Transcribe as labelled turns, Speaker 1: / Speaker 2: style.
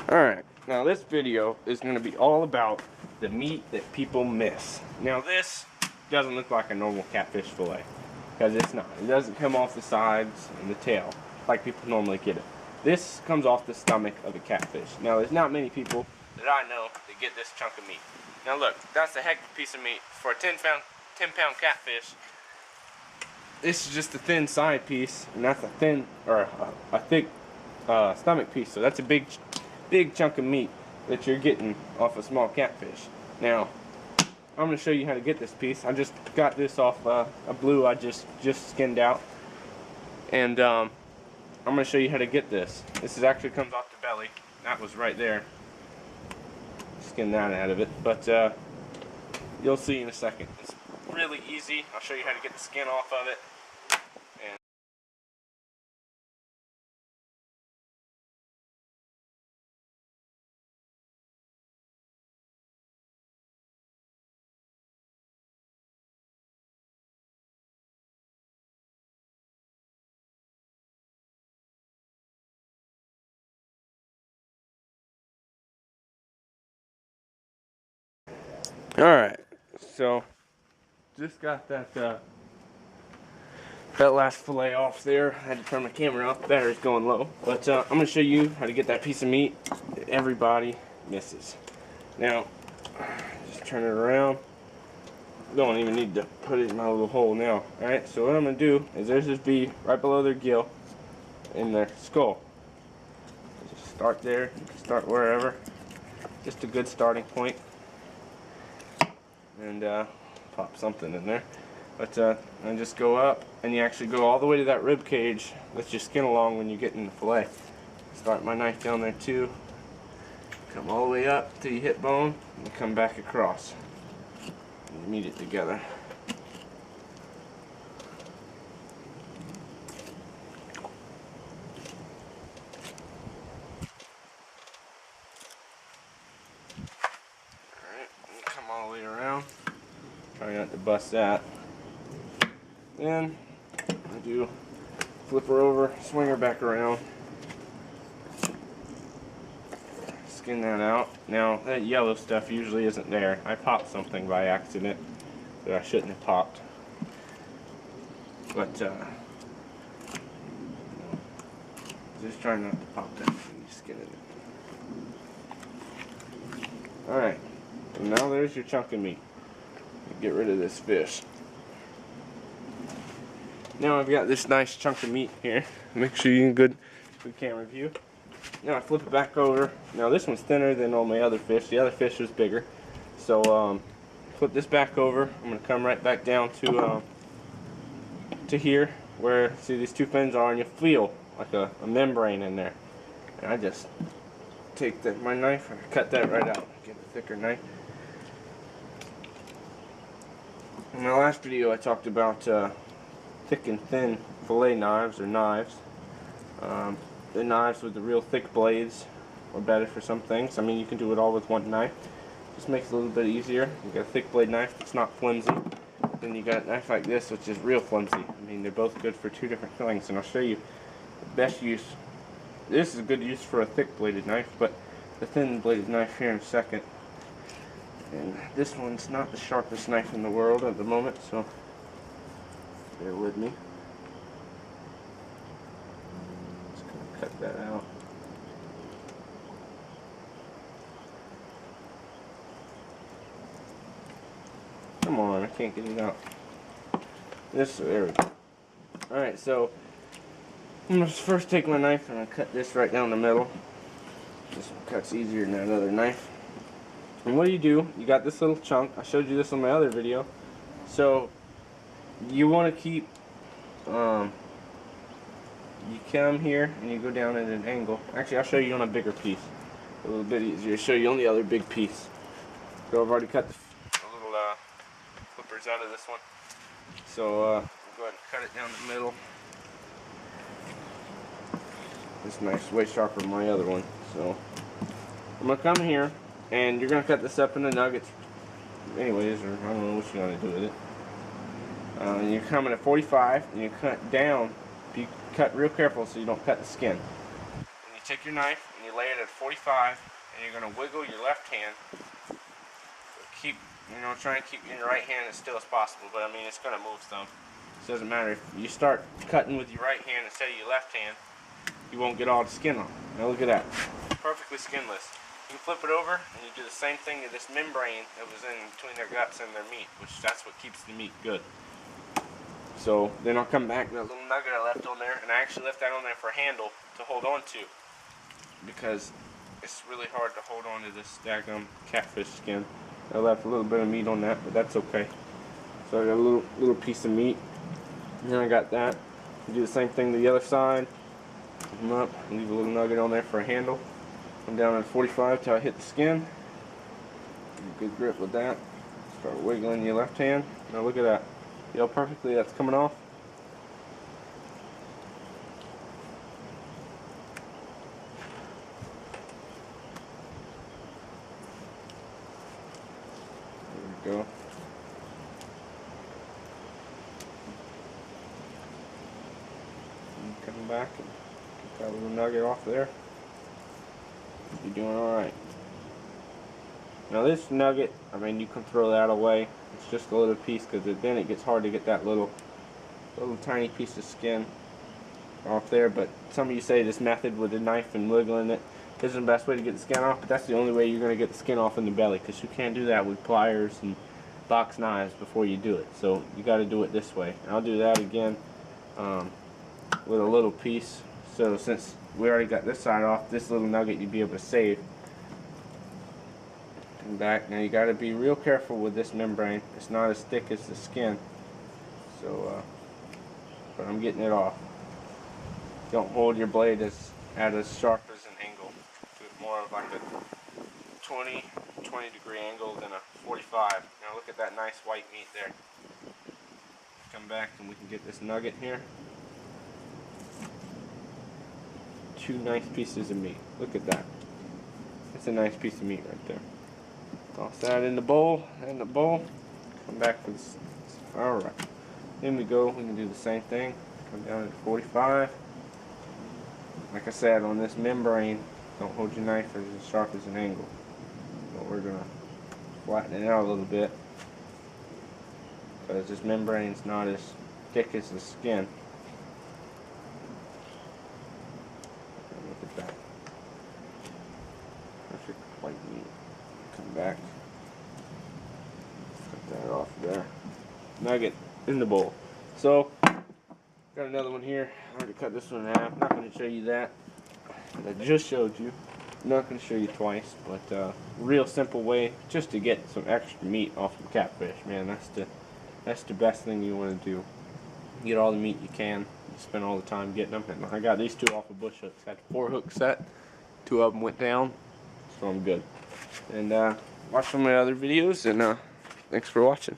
Speaker 1: Alright, now this video is going to be all about the meat that people miss. Now this doesn't look like a normal catfish fillet, because it's not. It doesn't come off the sides and the tail like people normally get it. This comes off the stomach of a catfish. Now there's not many people that I know that get this chunk of meat. Now look, that's a heck of a piece of meat for a 10 pound catfish. This is just a thin side piece, and that's a thin, or a thick stomach piece. So that's a big chunk of meat that you're getting off a small catfish. Now, I'm going to show you how to get this piece. I just got this off a blue I just skinned out, and I'm going to show you how to get this. This actually comes off the belly. That was right there. Skin that out of it, but you'll see in a second. It's really easy. I'll show you how to get the skin off of it. Alright, so just got that last fillet off there. I had to turn my camera off, the battery's going low. But I'm going to show you how to get that piece of meat that everybody misses. Now, just turn it around. Don't even need to put it in my little hole now. Alright, so what I'm going to do is there's this bee right below their gill in their skull. Just start there, you can start wherever. Just a good starting point. And pop something in there, but and just go up, and you actually go all the way to that rib cage. Let your skin along when you get in the fillet. Start my knife down there too. Come all the way up till you hit bone, and come back across. And you meet it together. Come all the way around. Try not to bust that. Then I do flip her over, swing her back around, skin that out. Now that yellow stuff usually isn't there. I popped something by accident that I shouldn't have popped. But just try not to pop that when you skin it. Alright. And now there's your chunk of meat. Get rid of this fish. Now I've got this nice chunk of meat here. Make sure you get good camera view. Now I flip it back over. Now this one's thinner than all my other fish. The other fish was bigger. So flip this back over. I'm going to come right back down to here where, see, these two fins are, and you feel like a membrane in there. And I just take my knife and cut that right out. Get a thicker knife. In my last video I talked about thick and thin fillet knives, or knives. The knives with the real thick blades are better for some things. I mean, you can do it all with one knife. Just makes it a little bit easier. You got a thick blade knife that's not flimsy. Then you got a knife like this, which is real flimsy. I mean, they're both good for two different things, and I'll show you the best use. This is a good use for a thick bladed knife, but the thin bladed knife here in a second. And this one's not the sharpest knife in the world at the moment, so bear with me. Just gonna cut that out. Come on, I can't get it out. There we go. Alright, so I'm gonna first take my knife and I cut this right down the middle. This one cuts easier than that other knife. And what do? You got this little chunk. I showed you this on my other video. So you want to keep, you come here and you go down at an angle. Actually, I'll show you on a bigger piece. A little bit easier to show you on the other big piece. So I've already cut the little flippers out of this one. So go ahead and cut it down the middle. This knife's way sharper than my other one. So I'm going to come here. And you're going to cut this up into nuggets, anyways, or I don't know what you're going to do with it. And you're coming at 45, and you cut down. You cut real careful so you don't cut the skin. And you take your knife and you lay it at 45, and you're going to wiggle your left hand. Keep, try and keep your right hand as still as possible, but I mean, it's going to move some. It doesn't matter. If you start cutting with your right hand instead of your left hand, you won't get all the skin on. Now look at that. Perfectly skinless. You can flip it over and you do the same thing to this membrane that was in between their guts and their meat, which that's what keeps the meat good. So then I'll come back to that little nugget I left on there, and I actually left that on there for a handle to hold on to, because it's really hard to hold on to this daggum catfish skin. I left a little bit of meat on that, but that's okay. So I got a little piece of meat, and then I got that. Do the same thing to the other side. Come up, leave a little nugget on there for a handle. I'm down at 45 till I hit the skin. Good grip with that. Start wiggling your left hand. Now look at that. See how perfectly that's coming off? There we go. And come back and get that little nugget off there. You're doing alright. Now this nugget, I mean, you can throw that away. It's just a little piece, because then it gets hard to get that little tiny piece of skin off there. But some of you say this method with a knife and wiggling it isn't the best way to get the skin off, but that's the only way you're going to get the skin off in the belly, because you can't do that with pliers and box knives before you do it. So you got to do it this way. And I'll do that again with a little piece. So since we already got this side off, this little nugget you'd be able to save. And back. Now you got to be real careful with this membrane. It's not as thick as the skin. So, but I'm getting it off. Don't hold your blade at as sharp as an angle. Do it more of like a 20 degree angle than a 45. Now look at that nice white meat there. Come back and we can get this nugget here. Two nice pieces of meat. Look at that. That's a nice piece of meat right there. Toss that in the bowl. Come back for this. Alright. Then we can do the same thing. Come down to 45. Like I said, on this membrane, don't hold your knife as sharp as an angle. But we're going to flatten it out a little bit, because this membrane's not as thick as the skin. Look at that. Perfect white meat. Come back. Cut that off there. Nugget in the bowl. So, got another one here. I'm going to cut this one in half. Not going to show you that. I just showed you. Not going to show you twice, but real simple way just to get some extra meat off of catfish. Man, that's the best thing you want to do. Get all the meat you can. You spend all the time getting them. And I got these two off of bush hooks. Had a 4-hook set. 2 of them went down, so I'm good. And watch some of my other videos, and thanks for watching.